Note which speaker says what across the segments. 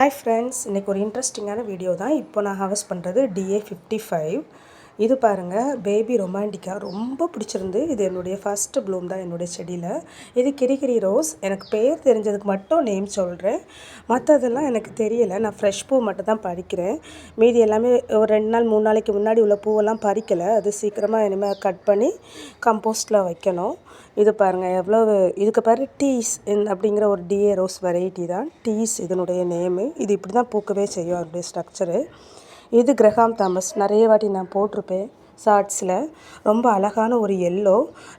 Speaker 1: Hi friends, இன்றைக்கி ஒரு இன்ட்ரெஸ்டிங்கான வீடியோ தான். இப்போ நான் ஹார்வெஸ்ட் பண்ணுறது DA55. இது பாருங்கள், பேபி ரொமாண்டிக்கா ரொம்ப பிடிச்சிருந்து. இது என்னுடைய ஃபஸ்ட்டு ப்ளூம் தான் என்னுடைய செடியில். இது கிரிகிரி ரோஸ். எனக்கு பேர் தெரிஞ்சதுக்கு மட்டும் நேம் சொல்கிறேன், மற்றதெல்லாம் எனக்கு தெரியலை. நான் ஃப்ரெஷ் பூ மட்டும் தான் பறிக்கிறேன். மீதி எல்லாமே ஒரு 2 நாள் 3 நாளைக்கு முன்னாடி உள்ள பூவெல்லாம் பறிக்கலை. அது சீக்கிரமாக இனிமேல் கட் பண்ணி கம்போஸ்ட்டில் வைக்கணும். இது பாருங்கள் எவ்வளவு. இதுக்கு பேர் டீஸ் அப்படிங்கிற ஒரு DA ரோஸ் வெரைட்டி தான். டீஸ் இதனுடைய நேமு. இது இப்படி தான் பூக்கவே செய்யும் அதனுடைய ஸ்ட்ரக்சரு. இது கிரஹாம் தாமஸ். நிறைய வாட்டி நான் போட்டிருப்பேன் ஷார்ட்ஸில். ரொம்ப அழகான ஒரு எல்லோ,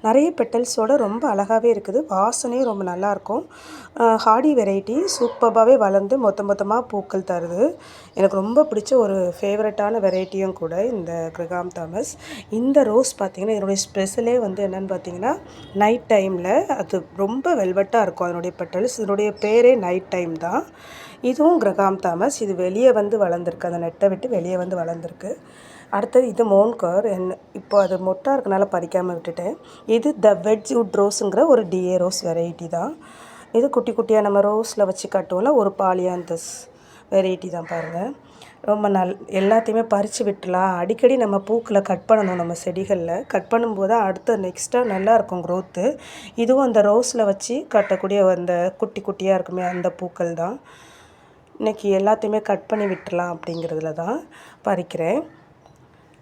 Speaker 1: நிறைய பெட்டல்ஸோடு ரொம்ப அழகாகவே இருக்குது. வாசனையும் ரொம்ப நல்லாயிருக்கும். Hardy variety. சூப்பராகவே வளர்ந்து மொத்தமாக பூக்கள் தருது. எனக்கு ரொம்ப பிடிச்ச ஒரு ஃபேவரட்டான வெரைட்டியும் கூட இந்த கிரஹாம் தாமஸ். இந்த ரோஸ் பார்த்திங்கன்னா, இதனுடைய ஸ்பெஷலே வந்து என்னென்னு பார்த்தீங்கன்னா, நைட் டைமில் அது ரொம்ப வெல்வெட்டாக இருக்கும் அதனுடைய பெட்டல்ஸ். இதனுடைய பேரே நைட் டைம் தான். இதுவும் கிரஹாம் தாமஸ். இது வெளியே வந்து வளர்ந்துருக்கு, அந்த நெட்டை விட்டு வெளியே வந்து வளர்ந்துருக்கு. அடுத்தது இது மோன்கர். இப்போ அது மொட்டாக இருக்கனால பறிக்காமல் விட்டுட்டேன். இது த வெட்ஜ்வுட் ரோஸுங்கிற ஒரு DA ரோஸ் வெரைட்டி தான். இது குட்டி குட்டியாக நம்ம ரோஸில் வச்சு கட்டுவோம்ல, ஒரு பாலியாந்தஸ் வெரைட்டி தான். பாருங்கள், ரொம்ப எல்லாத்தையுமே பறித்து விட்டுலாம். அடிக்கடி நம்ம பூக்களை கட் பண்ணணும். நம்ம செடிகளில் கட் பண்ணும்போது அடுத்த நெக்ஸ்ட்டாக நல்லாயிருக்கும் க்ரோத்து. இதுவும் அந்த ரோஸில் வச்சு கட்டக்கூடிய அந்த குட்டி குட்டியாக இருக்குமே அந்த பூக்கள் தான். இன்றைக்கி எல்லாத்தையுமே கட் பண்ணி விட்டுலாம் அப்படிங்கிறதுல தான் பறிக்கிறேன்.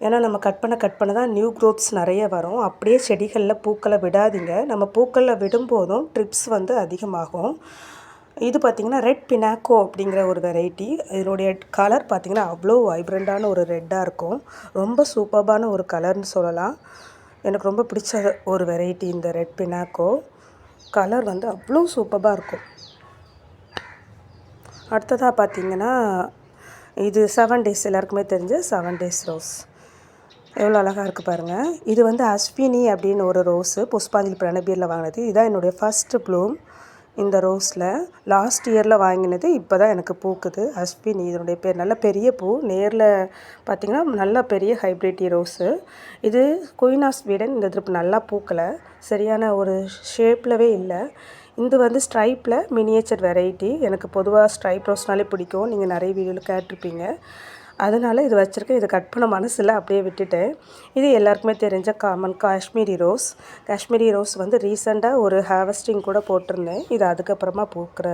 Speaker 1: ஏன்னா நம்ம கட் பண்ண தான் நியூ க்ரோத்ஸ் நிறைய வரும். அப்படியே செடிகளில் பூக்களை விடாதீங்க. நம்ம பூக்களில் விடும்போதும் ட்ரிப்ஸ் வந்து அதிகமாகும். இது பார்த்திங்கன்னா ரெட் பினாக்கோ அப்படிங்கிற ஒரு வெரைட்டி. இதனுடைய கலர் பார்த்திங்கன்னா அவ்வளோ வைப்ரண்ட்டான ஒரு ரெட்டாக இருக்கும். ரொம்ப சூப்பர்பான ஒரு கலர்னு சொல்லலாம். எனக்கு ரொம்ப பிடிச்ச ஒரு வெரைட்டி இந்த ரெட் பினாக்கோ. கலர் வந்து அவ்வளோ சூப்பராக இருக்கும். அடுத்ததாக பார்த்திங்கன்னா, இது 7 டேஸ், எல்லாருக்குமே தெரிஞ்ச 7 டேஸ் ரோஸ். எவ்வளோ அழகாக இருக்குது பாருங்கள். இது வந்து அஸ்வினி அப்படின்னு ஒரு ரோஸு, புஷ்பாஞ்சலி பிரணபீரில் வாங்கினது. இதுதான் என்னுடைய ஃபஸ்ட்டு ப்ளூம் இந்த ரோஸில். லாஸ்ட் இயரில் வாங்கினது. இப்போ தான் எனக்கு பூக்குது. அஸ்வினி இதனுடைய பேர். நல்ல பெரிய பூ. நேரில் பார்த்திங்கன்னா நல்ல பெரிய ஹைப்ரிட்டி ரோஸு. இது குயின் ஆஃப் ஸ்வீடன். இந்த ட்ரிப் நல்லா பூக்கலை, சரியான ஒரு ஷேப்லவே இல்லை. இது வந்து ஸ்ட்ரைப்பில் மினியேச்சர் வெரைட்டி. எனக்கு பொதுவாக ஸ்ட்ரைப் ரோஸ்னாலே பிடிக்கும். நீங்கள் நிறைய வீடியோவில் கேட்டிருப்பீங்க. அதனால் இது வச்சுருக்கேன். இதை கட் பண்ண மனசில் அப்படியே விட்டுட்டேன். இது எல்லாருக்குமே தெரிஞ்ச common Kashmiri rose. Kashmiri rose வந்து ரீசெண்டாக ஒரு ஹார்வெஸ்டிங் கூட போட்டிருந்தேன். இது அதுக்கப்புறமா பூக்கிற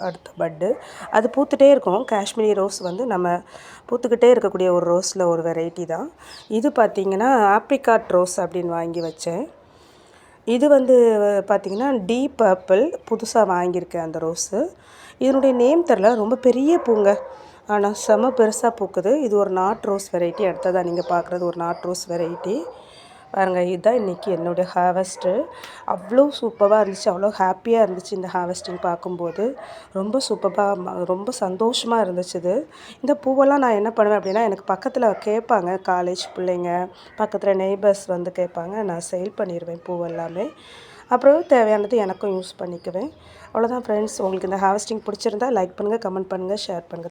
Speaker 1: அடுத்த பட்டு. அது பூத்துகிட்டே இருக்கும். காஷ்மீரி ரோஸ் வந்து நம்ம பூத்துக்கிட்டே இருக்கக்கூடிய ஒரு ரோஸில் ஒரு வெரைட்டி தான். இது பார்த்திங்கன்னா ஆப்ரிகாட் ரோஸ் அப்படின்னு வாங்கி வச்சேன். இது வந்து பார்த்திங்கன்னா டீப் பர்பிள். புதுசாக வாங்கியிருக்கேன் அந்த ரோஸு. இதனுடைய நேம் தெரில. ரொம்ப பெரிய பூங்க, ஆனால் செம பெருசாக பூக்குது. இது ஒரு நாட் ரோஸ் வெரைட்டி. அடுத்ததாக நீங்கள் பார்க்குறது ஒரு நாட் ரோஸ் வெரைட்டி. பாருங்கள், இதுதான் இன்றைக்கி என்னுடைய ஹார்வெஸ்ட்டு. அவ்வளோ சூப்பராக இருந்துச்சு. அவ்வளோ ஹாப்பியாக இருந்துச்சு இந்த ஹார்வெஸ்டிங் பார்க்கும்போது. ரொம்ப சூப்பராக, ரொம்ப சந்தோஷமாக இருந்துச்சு இது. இந்த பூவெல்லாம் நான் என்ன பண்ணுவேன் அப்படின்னா, எனக்கு பக்கத்தில் கேட்பாங்க, காலேஜ் பிள்ளைங்க, பக்கத்தில் நெய்பர்ஸ் வந்து கேட்பாங்க. நான் சேல் பண்ணிடுவேன் பூவெல்லாமே. அப்புறம் தேவையானது எனக்கும் யூஸ் பண்ணிக்குவேன். அவ்வளோதான் ஃப்ரெண்ட்ஸ். உங்களுக்கு இந்த ஹார்வெஸ்டிங் பிடிச்சிருந்தா லைக் பண்ணுங்கள், கமெண்ட் பண்ணுங்கள், ஷேர் பண்ணுங்கள்.